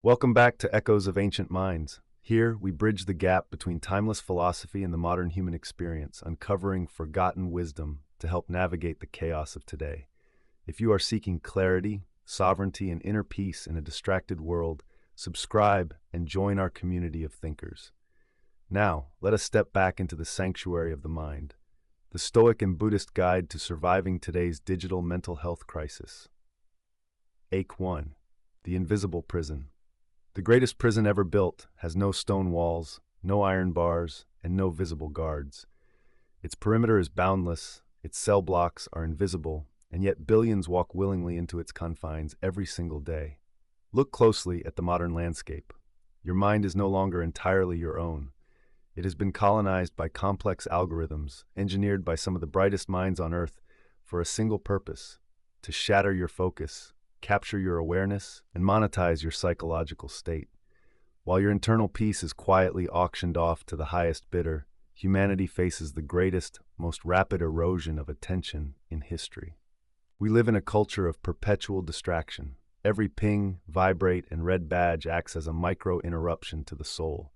Welcome back to Echoes of Ancient Minds. Here, we bridge the gap between timeless philosophy and the modern human experience, uncovering forgotten wisdom to help navigate the chaos of today. If you are seeking clarity, sovereignty, and inner peace in a distracted world, subscribe and join our community of thinkers. Now, let us step back into the sanctuary of the mind, the Stoic and Buddhist guide to surviving today's digital mental health crisis. Ache 1. The Invisible Prison. The greatest prison ever built has no stone walls, no iron bars, and no visible guards. Its perimeter is boundless, its cell blocks are invisible, and yet billions walk willingly into its confines every single day. Look closely at the modern landscape. Your mind is no longer entirely your own. It has been colonized by complex algorithms, engineered by some of the brightest minds on Earth for a single purpose: to shatter your focus, capture your awareness, and monetize your psychological state. While your internal peace is quietly auctioned off to the highest bidder, humanity faces the greatest, most rapid erosion of attention in history. We live in a culture of perpetual distraction. Every ping, vibrate, and red badge acts as a micro-interruption to the soul.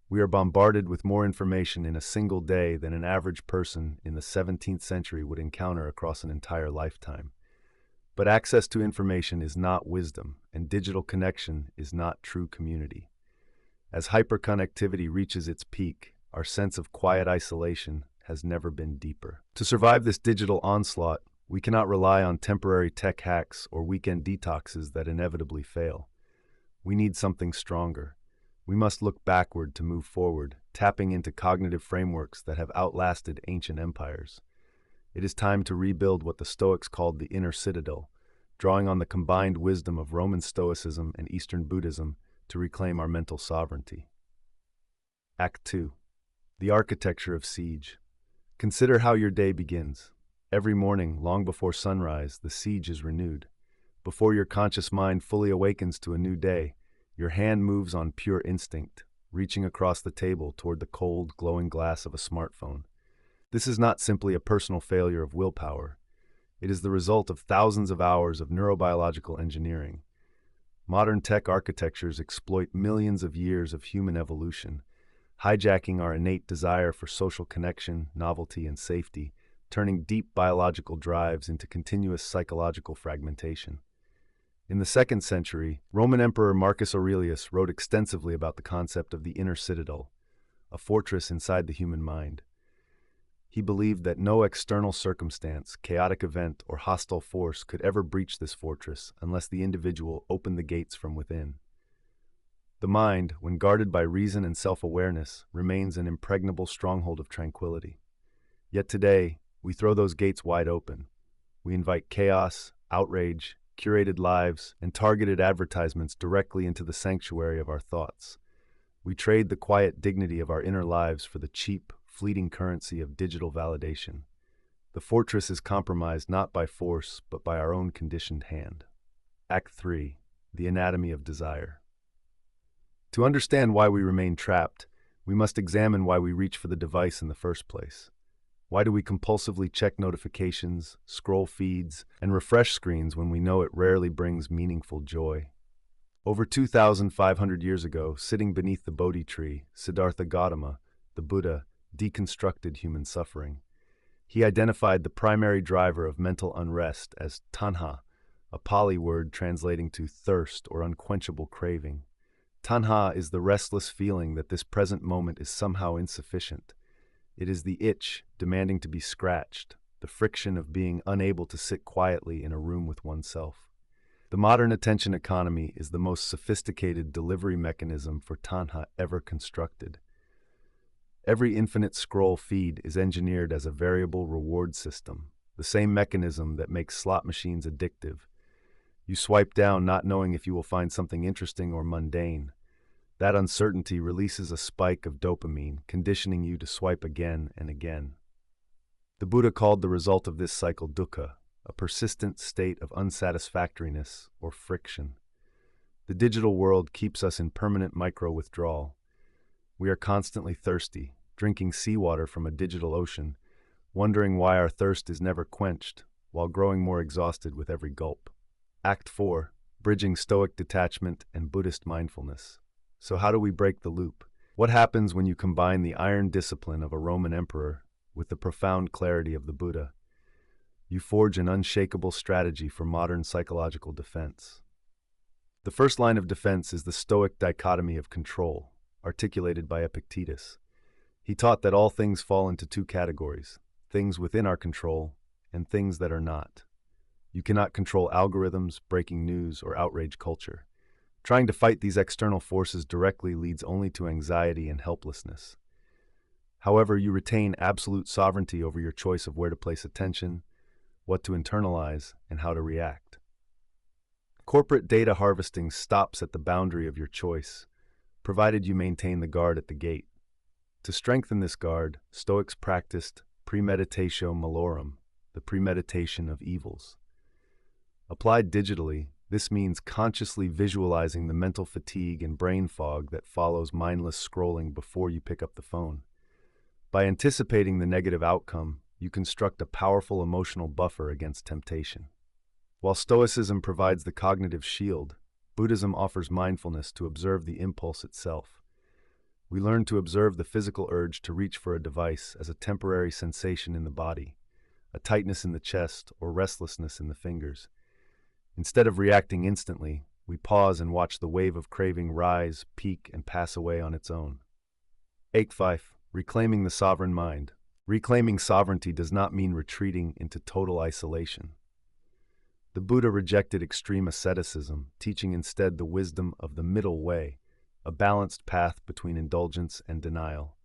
We are bombarded with more information in a single day than an average person in the 17th century would encounter across an entire lifetime. But access to information is not wisdom, and digital connection is not true community. As hyperconnectivity reaches its peak, our sense of quiet isolation has never been deeper. To survive this digital onslaught, we cannot rely on temporary tech hacks or weekend detoxes that inevitably fail. We need something stronger. We must look backward to move forward, tapping into cognitive frameworks that have outlasted ancient empires. It is time to rebuild what the Stoics called the Inner Citadel, drawing on the combined wisdom of Roman Stoicism and Eastern Buddhism to reclaim our mental sovereignty. Act 2. The Architecture of Siege. Consider how your day begins. Every morning, long before sunrise, the siege is renewed. Before your conscious mind fully awakens to a new day, your hand moves on pure instinct, reaching across the table toward the cold, glowing glass of a smartphone. This is not simply a personal failure of willpower. It is the result of thousands of hours of neurobiological engineering. Modern tech architectures exploit millions of years of human evolution, hijacking our innate desire for social connection, novelty, and safety, turning deep biological drives into continuous psychological fragmentation. In the 2nd century, Roman Emperor Marcus Aurelius wrote extensively about the concept of the inner citadel, a fortress inside the human mind. He believed that no external circumstance, chaotic event, or hostile force could ever breach this fortress unless the individual opened the gates from within. The mind, when guarded by reason and self-awareness, remains an impregnable stronghold of tranquility. Yet today, we throw those gates wide open. We invite chaos, outrage, curated lives, and targeted advertisements directly into the sanctuary of our thoughts. We trade the quiet dignity of our inner lives for the cheap, fleeting currency of digital validation. The fortress is compromised not by force, but by our own conditioned hand. Act 3. The Anatomy of Desire. To understand why we remain trapped, we must examine why we reach for the device in the first place. Why do we compulsively check notifications, scroll feeds, and refresh screens when we know it rarely brings meaningful joy? Over 2,500 years ago, sitting beneath the Bodhi tree, Siddhartha Gautama, the Buddha, deconstructed human suffering. He identified the primary driver of mental unrest as Taṇhā, a Pali word translating to thirst or unquenchable craving. Taṇhā is the restless feeling that this present moment is somehow insufficient. It is the itch demanding to be scratched, the friction of being unable to sit quietly in a room with oneself. The modern attention economy is the most sophisticated delivery mechanism for Taṇhā ever constructed. Every infinite scroll feed is engineered as a variable reward system, the same mechanism that makes slot machines addictive. You swipe down not knowing if you will find something interesting or mundane. That uncertainty releases a spike of dopamine, conditioning you to swipe again and again. The Buddha called the result of this cycle dukkha, a persistent state of unsatisfactoriness or friction. The digital world keeps us in permanent micro-withdrawal. We are constantly thirsty, drinking seawater from a digital ocean, wondering why our thirst is never quenched, while growing more exhausted with every gulp. Act 4. bridging Stoic detachment and Buddhist mindfulness. So how do we break the loop? What happens when you combine the iron discipline of a Roman emperor with the profound clarity of the Buddha? You forge an unshakable strategy for modern psychological defense. The first line of defense is the Stoic dichotomy of control, articulated by Epictetus. He taught that all things fall into two categories: things within our control and things that are not. You cannot control algorithms, breaking news, or outrage culture. Trying to fight these external forces directly leads only to anxiety and helplessness. However, you retain absolute sovereignty over your choice of where to place attention, what to internalize, and how to react. Corporate data harvesting stops at the boundary of your choice, provided you maintain the guard at the gate. To strengthen this guard, Stoics practiced premeditatio malorum, the premeditation of evils. Applied digitally, this means consciously visualizing the mental fatigue and brain fog that follows mindless scrolling before you pick up the phone. By anticipating the negative outcome, you construct a powerful emotional buffer against temptation. While Stoicism provides the cognitive shield, Buddhism offers mindfulness to observe the impulse itself. We learn to observe the physical urge to reach for a device as a temporary sensation in the body, a tightness in the chest, or restlessness in the fingers. Instead of reacting instantly, we pause and watch the wave of craving rise, peak, and pass away on its own. 8.5. Reclaiming the sovereign mind. Reclaiming sovereignty does not mean retreating into total isolation. The Buddha rejected extreme asceticism, teaching instead the wisdom of the middle way, a balanced path between indulgence and denial.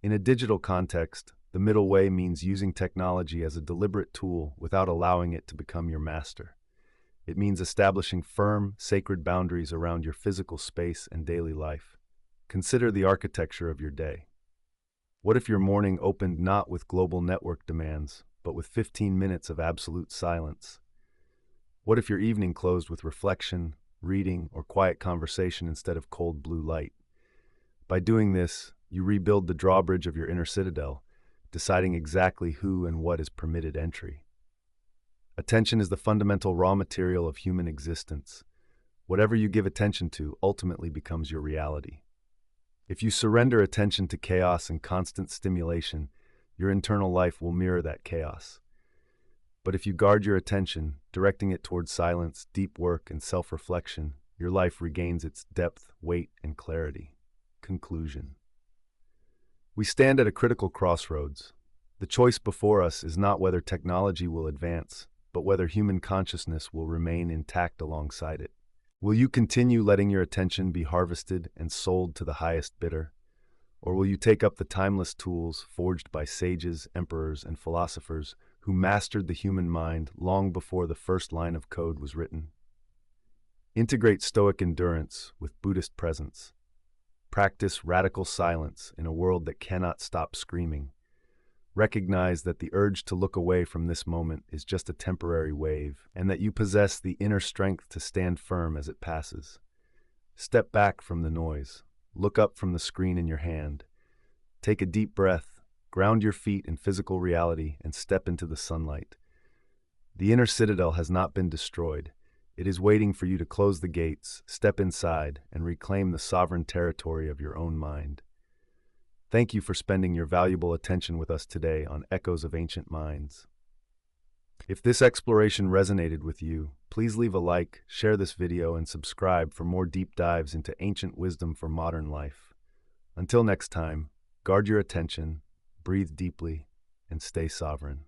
In a digital context, the middle way means using technology as a deliberate tool without allowing it to become your master. It means establishing firm, sacred boundaries around your physical space and daily life. Consider the architecture of your day. What if your morning opened not with global network demands, but with 15 minutes of absolute silence? What if your evening closed with reflection, reading, or quiet conversation instead of cold blue light? By doing this, you rebuild the drawbridge of your inner citadel, deciding exactly who and what is permitted entry. Attention is the fundamental raw material of human existence. Whatever you give attention to ultimately becomes your reality. If you surrender attention to chaos and constant stimulation, your internal life will mirror that chaos. But if you guard your attention, directing it towards silence, deep work, and self-reflection, your life regains its depth, weight, and clarity. Conclusion. We stand at a critical crossroads. The choice before us is not whether technology will advance, but whether human consciousness will remain intact alongside it. Will you continue letting your attention be harvested and sold to the highest bidder? Or will you take up the timeless tools forged by sages, emperors, and philosophers who mastered the human mind long before the first line of code was written? Integrate Stoic endurance with Buddhist presence. Practice radical silence in a world that cannot stop screaming. Recognize that the urge to look away from this moment is just a temporary wave, and that you possess the inner strength to stand firm as it passes. Step back from the noise. Look up from the screen in your hand. Take a deep breath, ground your feet in physical reality, and step into the sunlight. The inner citadel has not been destroyed. It is waiting for you to close the gates, step inside, and reclaim the sovereign territory of your own mind. Thank you for spending your valuable attention with us today on Echoes of Ancient Minds. If this exploration resonated with you, please leave a like, share this video, and subscribe for more deep dives into ancient wisdom for modern life. Until next time, guard your attention, breathe deeply, and stay sovereign.